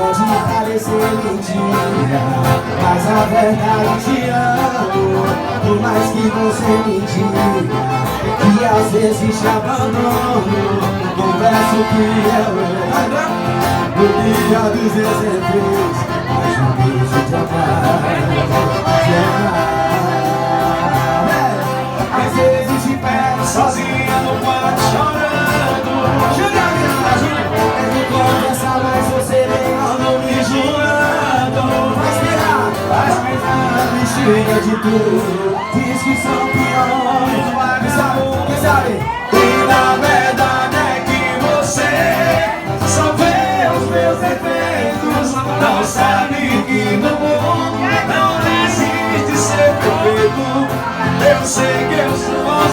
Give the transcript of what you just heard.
Pode parecer mentira, mas a verdade te amo. Por mais que você me diga que às vezes te abandono, confesso que eu no dia dos exemplos, mas não deixo de amar. Às vezes te pego sozinha no quarto chorando. Quero conversar, mas você nem andou me jurando. Vai esperar, me chega de tudo. Diz que são piores, quem sabe? E na verdade é que você só vê os meus defeitos. Não sabe que no mundo não existe ser perfeito. Eu sei que eu sou